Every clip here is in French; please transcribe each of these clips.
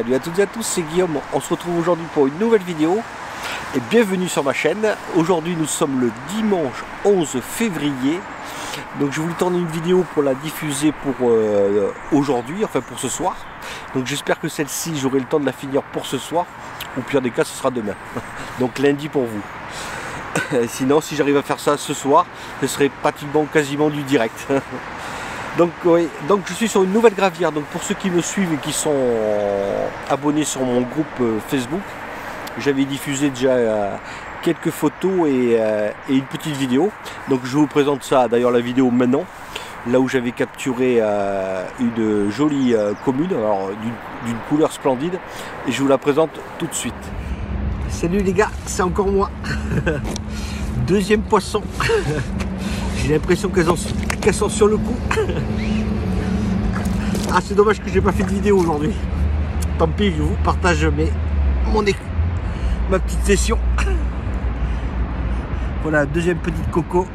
Salut à toutes et à tous, c'est Guillaume. On se retrouve aujourd'hui pour une nouvelle vidéo et bienvenue sur ma chaîne. Aujourd'hui nous sommes le dimanche 11 février. Donc je voulais tourner une vidéo pour la diffuser pour aujourd'hui, enfin pour ce soir. Donc j'espère que celle-ci j'aurai le temps de la finir pour ce soir. Au pire des cas ce sera demain. Donc lundi pour vous. Sinon si j'arrive à faire ça ce soir, ce serait pratiquement quasiment du direct. Donc, oui, donc je suis sur une nouvelle gravière. Donc pour ceux qui me suivent et qui sont abonnés sur mon groupe Facebook, j'avais diffusé déjà quelques photos et une petite vidéo. Donc je vous présente ça, d'ailleurs la vidéo maintenant, là où j'avais capturé une jolie commune, alors d'une couleur splendide, et je vous la présente tout de suite. Salut les gars, c'est encore moi. Deuxième poisson. J'ai l'impression qu'elles sont sur le coup. Ah, c'est dommage que j'ai pas fait de vidéo aujourd'hui. Tant pis, je vous partage ma petite session. Voilà, deuxième petite coco.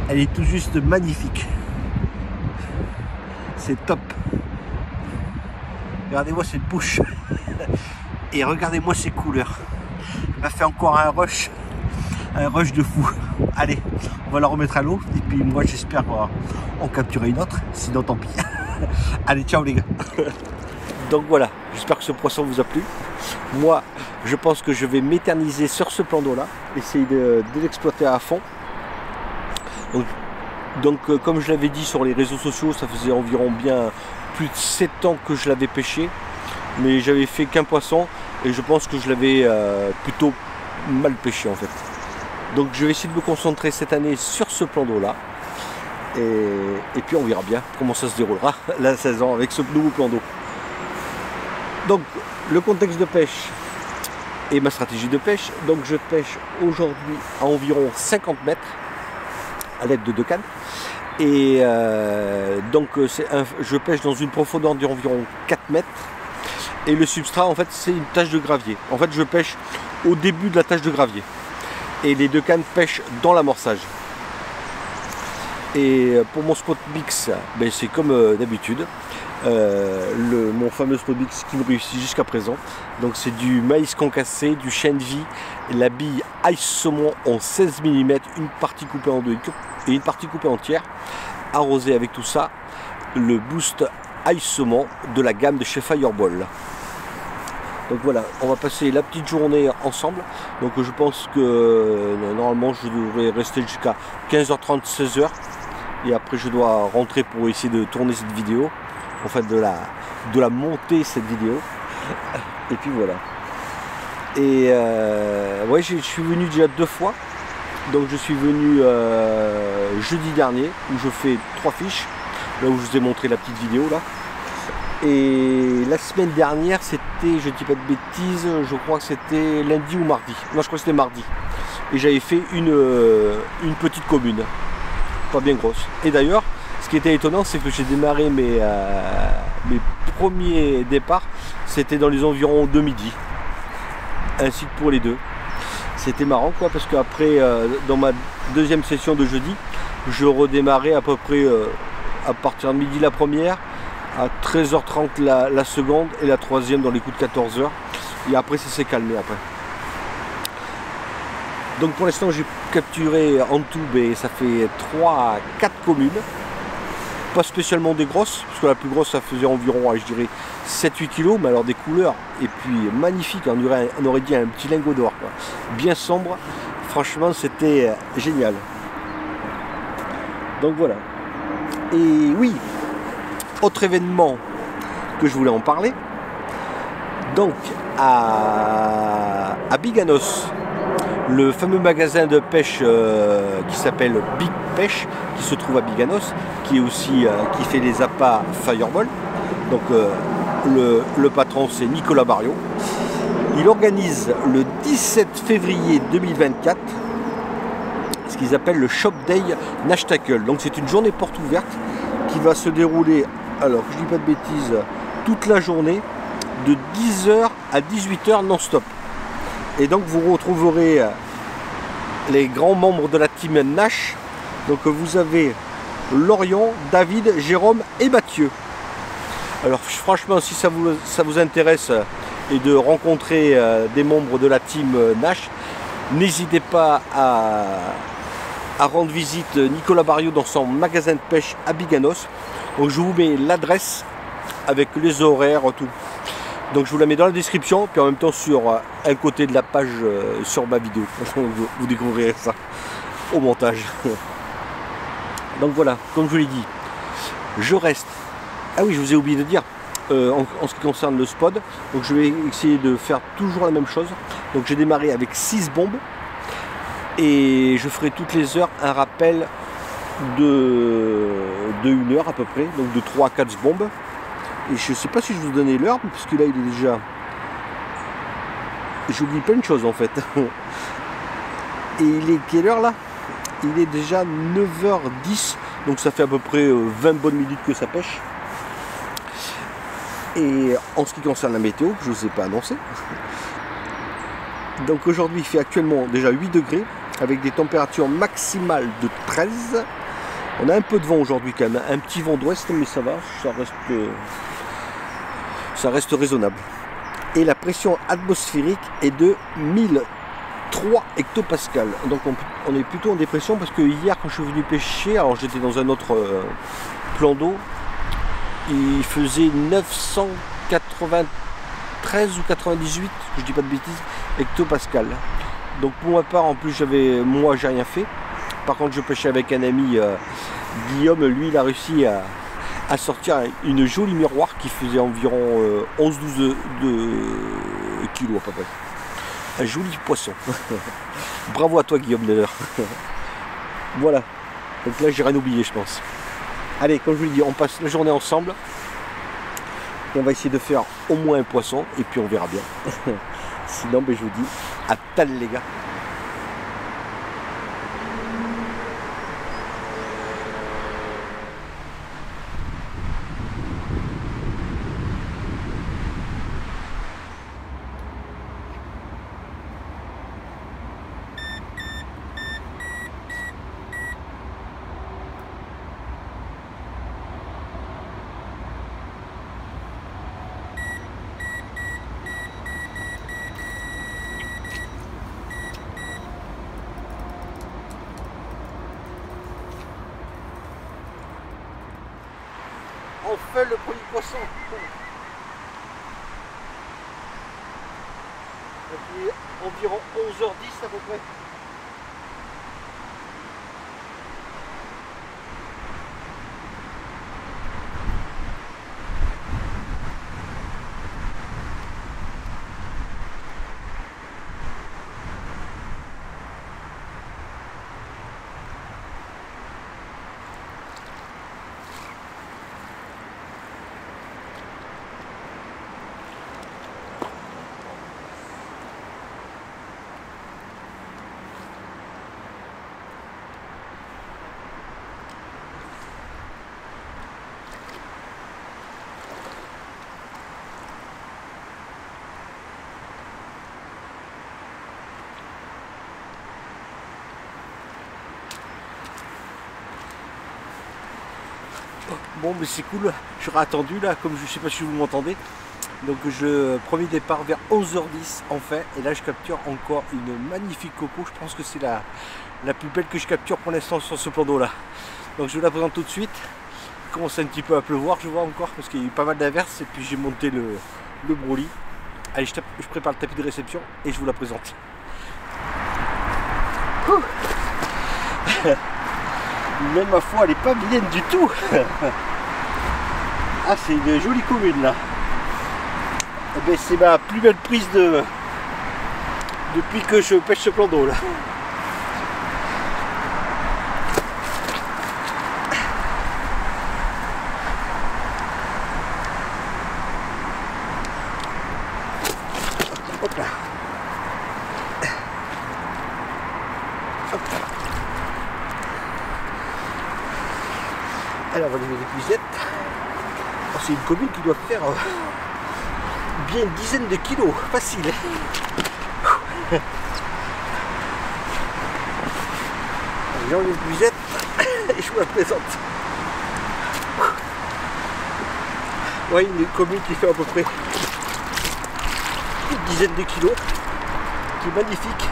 Elle est tout juste magnifique. C'est top. Regardez-moi cette bouche. Et regardez-moi ces couleurs. Elle m'a fait encore un rush de fou. Allez, on va la remettre à l'eau et puis moi j'espère en capturer une autre, sinon tant pis. Allez, ciao les gars. Donc voilà, j'espère que ce poisson vous a plu. Moi je pense que je vais m'éterniser sur ce plan d'eau là, essayer de l'exploiter à fond. Donc comme je l'avais dit sur les réseaux sociaux, ça faisait environ bien plus de 7 ans que je l'avais pêché, mais j'avais fait qu'un poisson et je pense que je l'avais plutôt mal pêché en fait. Donc je vais essayer de me concentrer cette année sur ce plan d'eau là et puis on verra bien comment ça se déroulera la saison avec ce nouveau plan d'eau. Donc le contexte de pêche et ma stratégie de pêche. Donc je pêche aujourd'hui à environ 50 mètres à l'aide de 2 cannes et donc je pêche dans une profondeur d'environ 4 mètres et le substrat en fait c'est une tache de gravier. En fait je pêche au début de la tache de gravier. Et les 2 cannes pêchent dans l'amorçage. Et pour mon spot mix, ben c'est comme d'habitude, mon fameux spot mix qui me réussit jusqu'à présent. Donc c'est du maïs concassé, du chêne vie, la bille ice saumon en 16 mm, une partie coupée en deux et une partie coupée entière, arrosé avec tout ça, le boost ice saumon de la gamme de chez Fireball. Donc voilà, on va passer la petite journée ensemble. Donc je pense que normalement je devrais rester jusqu'à 15h30, 16h. Et après je dois rentrer pour essayer de tourner cette vidéo. En fait de la monter cette vidéo. Et puis voilà. Et ouais, je suis venu déjà 2 fois. Donc je suis venu jeudi dernier où je fais 3 fiches. Là où je vous ai montré la petite vidéo là. Et la semaine dernière, c'était, je dis pas de bêtises, je crois que c'était lundi ou mardi. Moi, je crois que c'était mardi. Et j'avais fait une petite commune, pas bien grosse. Et d'ailleurs, ce qui était étonnant, c'est que j'ai démarré mes premiers départs, c'était dans les environs de midi, ainsi que pour les deux. C'était marrant, quoi, parce qu'après, dans ma deuxième session de jeudi, je redémarrais à peu près à partir de midi la première, à 13h30 la seconde et la troisième dans les coups de 14h. Et après ça s'est calmé après. Donc pour l'instant j'ai capturé en tout, ça fait 3 à 4 communes. Pas spécialement des grosses, parce que la plus grosse ça faisait environ, je dirais, 7-8 kg, mais alors des couleurs, et puis magnifique, on aurait dit un petit lingot d'or, bien sombre. Franchement c'était génial. Donc voilà. Et oui, autre événement que je voulais en parler, donc à Biganos, le fameux magasin de pêche qui s'appelle Big Pêche, qui se trouve à Biganos, qui est aussi qui fait les appâts Fireball. Donc le patron c'est Nicolas Barriot. Il organise le 17 février 2024 ce qu'ils appellent le Shop Day Nash Tackle. Donc c'est une journée porte ouverte qui va se dérouler, alors que je dis pas de bêtises, toute la journée de 10h à 18h non-stop. Et donc vous retrouverez les grands membres de la team Nash. Donc vous avez Lorion, David, Jérôme et Mathieu. Alors franchement, si ça vous intéresse et de rencontrer des membres de la team Nash, n'hésitez pas à rendre visite Nicolas Barriot dans son magasin de pêche à Biganos. Donc je vous mets l'adresse avec les horaires, tout. Donc je vous la mets dans la description, puis en même temps sur un côté de la page sur ma vidéo. Vous découvrirez ça au montage. Donc voilà, comme je vous l'ai dit, je reste. Ah oui, je vous ai oublié de dire, en ce qui concerne le spot, donc je vais essayer de faire toujours la même chose. Donc j'ai démarré avec 6 bombes et je ferai toutes les heures un rappel de 1 heure à peu près, donc de 3 à 4 bombes. Et je ne sais pas si je vous donnais l'heure, parce que là il est déjà... J'oublie plein de choses en fait. Et il est quelle heure là? Il est déjà 9h10, donc ça fait à peu près 20 bonnes minutes que ça pêche. Et en ce qui concerne la météo, je ne vous ai pas annoncé. Donc aujourd'hui il fait actuellement déjà 8 degrés, avec des températures maximales de 13. On a un peu de vent aujourd'hui quand même, un petit vent d'ouest, mais ça va, ça reste raisonnable. Et la pression atmosphérique est de 1003 hectopascales. Donc on est plutôt en dépression, parce que hier quand je suis venu pêcher, alors j'étais dans un autre plan d'eau, il faisait 993 ou 98, je dis pas de bêtises, hectopascales. Donc pour ma part, en plus moi j'ai rien fait. Par contre je pêchais avec un ami, Guillaume, lui il a réussi à sortir une jolie miroir qui faisait environ 11-12 kilos à peu près. Un joli poisson. Bravo à toi Guillaume d'ailleurs. Voilà. Donc là j'ai rien oublié je pense. Allez, comme je vous l'ai dit, on passe la journée ensemble. On va essayer de faire au moins un poisson et puis on verra bien. Sinon ben, je vous dis à tal les gars. On fait le premier poisson. Depuis environ 11h10 à peu près. Bon mais c'est cool, j'aurais attendu là, comme je sais pas si vous m'entendez. Donc premier départ vers 11h10 en fait, et là je capture encore une magnifique coco. Je pense que c'est la plus belle que je capture pour l'instant sur ce plan d'eau là. Donc je vous la présente tout de suite. Il commence un petit peu à pleuvoir, je vois encore, parce qu'il y a eu pas mal d'averses, et puis j'ai monté le broli. Allez, je prépare le tapis de réception et je vous la présente. Même ma foi, elle n'est pas vilaine du tout. Ah, c'est une jolie commune là. Eh ben, c'est ma plus belle prise depuis que je pêche ce plan d'eau là. Hop là. Hop. Alors on va lever les puisettes. C'est une commune qui doit faire bien une dizaine de kilos, facile. J'enlève les puisettes et je vous la présente. Ouais, une commune qui fait à peu près une dizaine de kilos, qui est magnifique.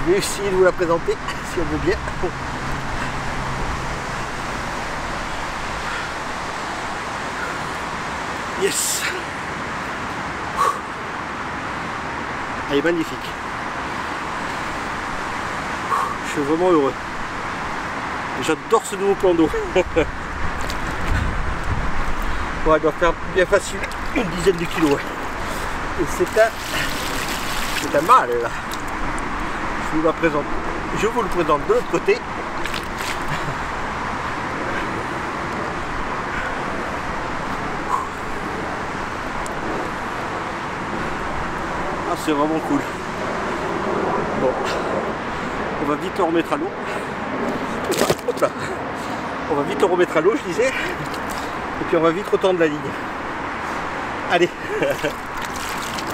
Je vais essayer de vous la présenter, si on veut bien. Yes! Elle est magnifique. Je suis vraiment heureux. J'adore ce nouveau plan d'eau. Ouais, elle doit faire bien facile une dizaine de kilos. Ouais. Et c'est un mâle. Je vous le présente de l'autre côté. Ah, c'est vraiment cool. Bon, on va vite le remettre à l'eau. Hop là. On va vite le remettre à l'eau, je disais. Et puis on va vite retendre la ligne. Allez.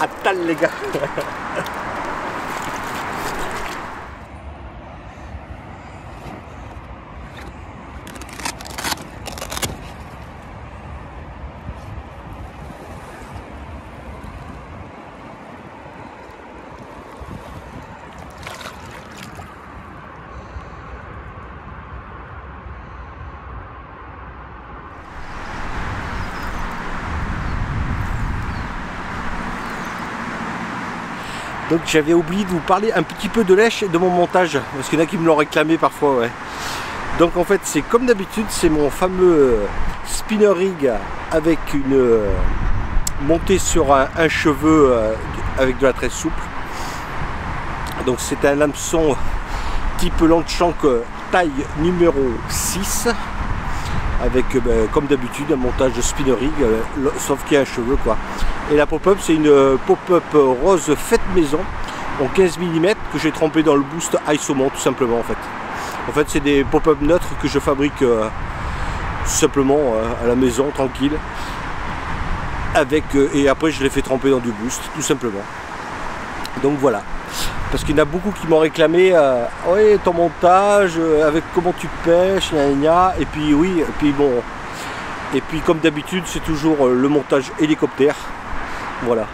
À tal les gars. Donc j'avais oublié de vous parler un petit peu de lèche et de mon montage, parce qu'il y en a qui me l'ont réclamé parfois, ouais. Donc en fait c'est comme d'habitude, c'est mon fameux spinner rig avec une montée sur un cheveu avec de la tresse souple. Donc c'est un hameçon type Lanchank taille numéro 6 avec comme d'habitude un montage de spinner rig, sauf qu'il y a un cheveu quoi. Et la pop-up c'est une pop-up rose faite maison en 15 mm que j'ai trempé dans le boost Isomont tout simplement en fait. En fait c'est des pop-up neutres que je fabrique tout simplement à la maison tranquille avec et après je les fais tremper dans du boost tout simplement. Donc voilà. Parce qu'il y en a beaucoup qui m'ont réclamé oui ton montage avec comment tu pêches, gna gna. Et puis oui, et puis bon, et puis comme d'habitude c'est toujours le montage hélicoptère. Voilà.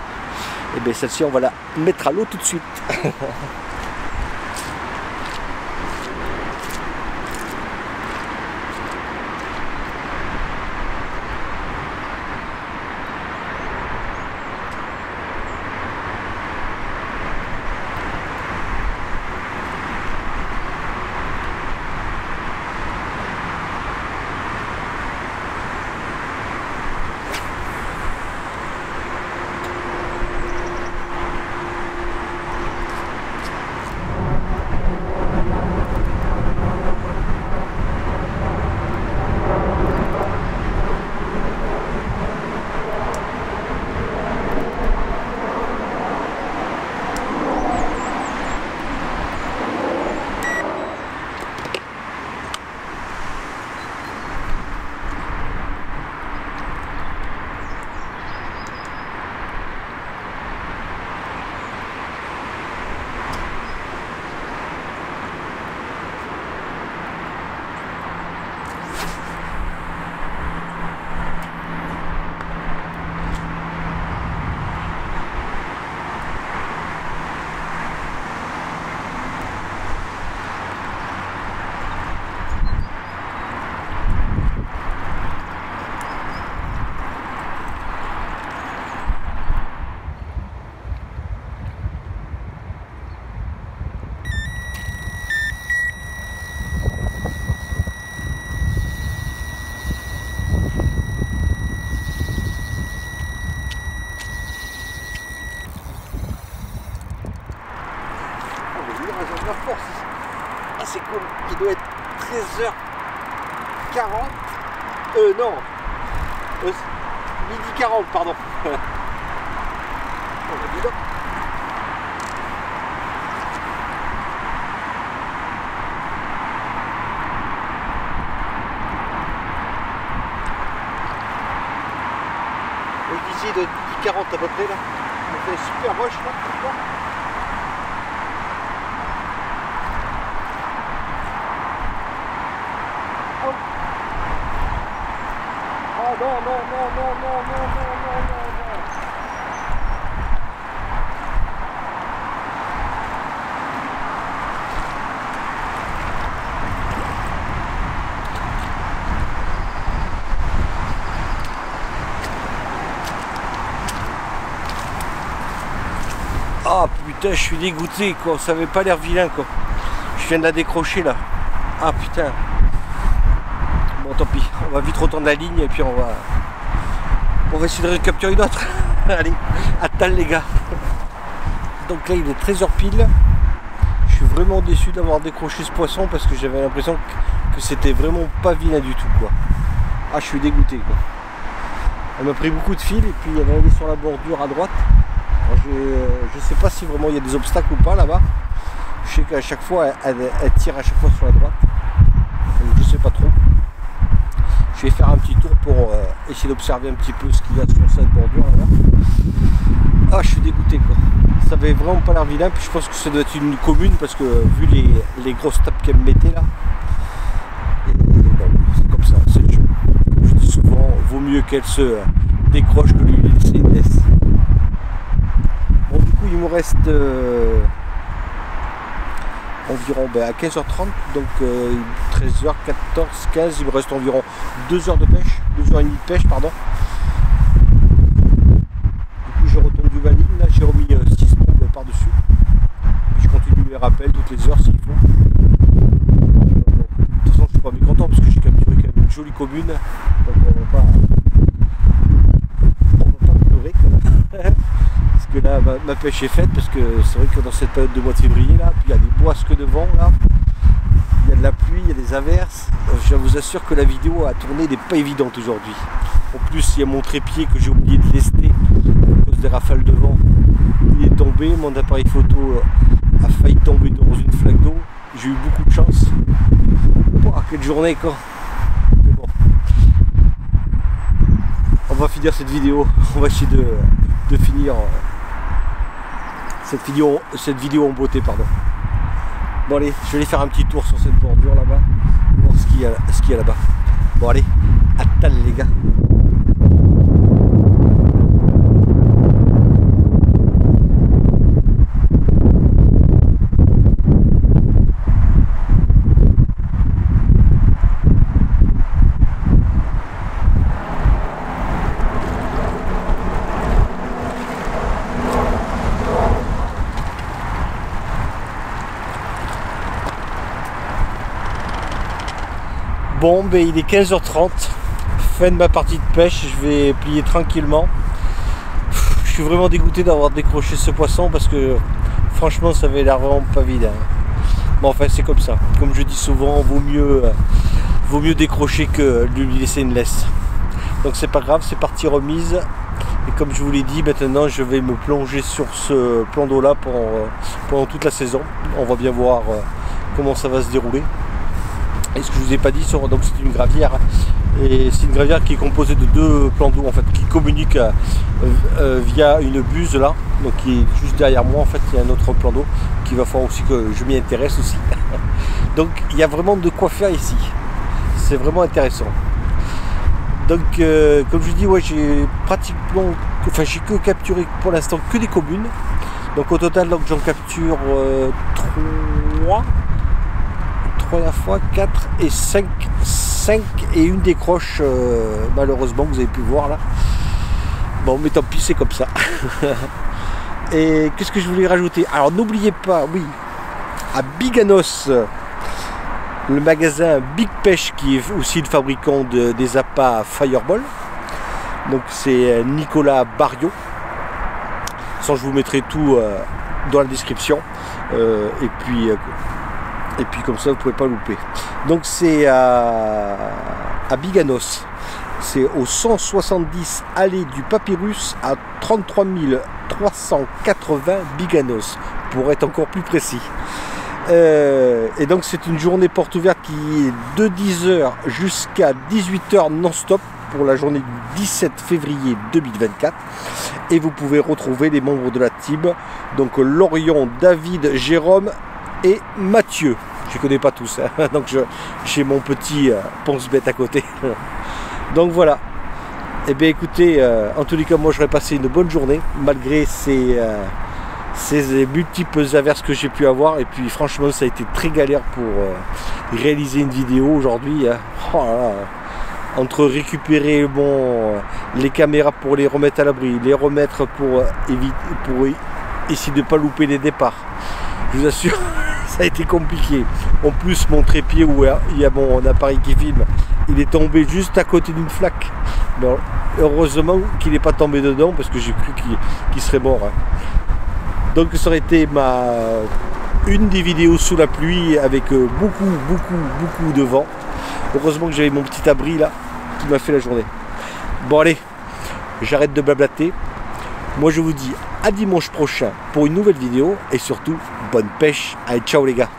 Et bien celle-ci on va la mettre à l'eau tout de suite. Ah c'est cool, il doit être 13h40, non, midi 40 pardon. Oh, dis donc. D'ici de midi 40 à peu près là, on fait super rush là. non, non, non, non, non, non, non, non, non. Ah putain, je suis dégoûté quoi, ça avait pas l'air vilain quoi. Je viens de la décrocher là. Ah putain. Bon tant pis, on va vite retourner la ligne et puis on va essayer de recapturer une autre. Allez, à tal les gars. Donc là il est 13h pile. Je suis vraiment déçu d'avoir décroché ce poisson parce que j'avais l'impression que c'était vraiment pas vilain du tout quoi. Ah je suis dégoûté quoi. Elle m'a pris beaucoup de fil et puis elle est allée sur la bordure à droite. Je sais pas si vraiment il y a des obstacles ou pas là-bas. Je sais qu'à chaque fois elle tire à chaque fois sur la droite. Donc je sais pas trop. Je vais faire un petit tour pour essayer d'observer un petit peu ce qu'il y a sur cette bordure là-bas. Ah je suis dégoûté quoi. Ça avait vraiment pas l'air vilain. Puis je pense que ça doit être une commune parce que vu les grosses tapes qu'elle me mettait là. Et bon, c'est comme ça, c'est le jeu. Comme je dis souvent, vaut mieux qu'elle se décroche que lui laisser une laisse. Bon du coup il me reste environ à 15h30, donc 13h, 14, 15, il me reste environ 2 heures de pêche, 2h30 de pêche pardon. Du coup j'ai retendu ma ligne, là j'ai remis 6 bombes par dessus. Puis je continue les rappels toutes les heures s'il faut. De toute façon je suis pas mécontent parce que j'ai capturé quand même une jolie commune, donc on va pas pleurer quand même. Que là ma pêche est faite parce que c'est vrai que dans cette période de mois de février là, puis il y a des boisques de vent là, il y a de la pluie, il y a des averses. Je vous assure que la vidéo à tourner n'est pas évidente aujourd'hui. En plus il y a mon trépied que j'ai oublié de lester à cause des rafales de vent. Il est tombé, mon appareil photo a failli tomber dans une flaque d'eau. J'ai eu beaucoup de chance. Oh, quelle journée quoi. Mais bon. On va finir cette vidéo. On va essayer de finir cette vidéo en beauté pardon. Bon allez, je vais aller faire un petit tour sur cette bordure là-bas, voir ce qu'il y a là-bas. Bon allez, à tal les gars. Bon, ben il est 15h30, fin de ma partie de pêche, je vais plier tranquillement. Je suis vraiment dégoûté d'avoir décroché ce poisson parce que franchement ça avait l'air vraiment pas vilain. Bon enfin c'est comme ça, comme je dis souvent, vaut mieux décrocher que lui laisser une laisse. Donc c'est pas grave, c'est partie remise. Et comme je vous l'ai dit, maintenant je vais me plonger sur ce plan d'eau là pendant toute la saison. On va bien voir comment ça va se dérouler. Et ce que je vous ai pas dit, donc c'est une gravière, et c'est une gravière qui est composée de 2 plans d'eau en fait, qui communiquent via une buse là, donc qui est juste derrière moi en fait, il y a un autre plan d'eau qui va falloir aussi que je m'y intéresse aussi. Donc il y a vraiment de quoi faire ici, c'est vraiment intéressant. Donc comme je vous dis, ouais, j'ai pratiquement, enfin j'ai que capturé pour l'instant que des communes, donc au total donc j'en capture 3 la fois, 4 et 5 et une décroche malheureusement que vous avez pu voir là. Bon mais tant pis, c'est comme ça. Et qu'est-ce que je voulais rajouter? Alors n'oubliez pas, oui, à Biganos, le magasin Big Pêche qui est aussi le fabricant des appâts Fireball, donc c'est Nicolas Barriot. Sans, je vous mettrai tout dans la description, et puis comme ça vous ne pouvez pas louper. Donc c'est à Biganos, c'est au 170 allée du Papyrus à 33 380 Biganos pour être encore plus précis. Et donc c'est une journée porte ouverte qui est de 10h jusqu'à 18h non-stop pour la journée du 17 février 2024. Et vous pouvez retrouver les membres de la team, donc Lorion, David, Jérôme et Mathieu. Je ne connais pas tous, hein. Donc j'ai mon petit ponce-bête à côté. Donc voilà. Eh bien écoutez, en tous les cas, moi j'aurais passé une bonne journée, malgré ces multiples averses que j'ai pu avoir. Et puis franchement, ça a été très galère pour réaliser une vidéo aujourd'hui. Hein. Oh là là. Entre récupérer les caméras pour les remettre à l'abri, les remettre pour essayer de ne pas louper les départs. Je vous assure, ça a été compliqué. En plus, mon trépied où il y a mon appareil qui filme, il est tombé juste à côté d'une flaque. Mais heureusement qu'il n'est pas tombé dedans parce que j'ai cru qu'il serait mort. Hein. Donc ça aurait été une des vidéos sous la pluie avec beaucoup de vent. Heureusement que j'avais mon petit abri là qui m'a fait la journée. Bon allez, j'arrête de blablater. Moi je vous dis à dimanche prochain pour une nouvelle vidéo et surtout bonne pêche. Allez, ciao les gars.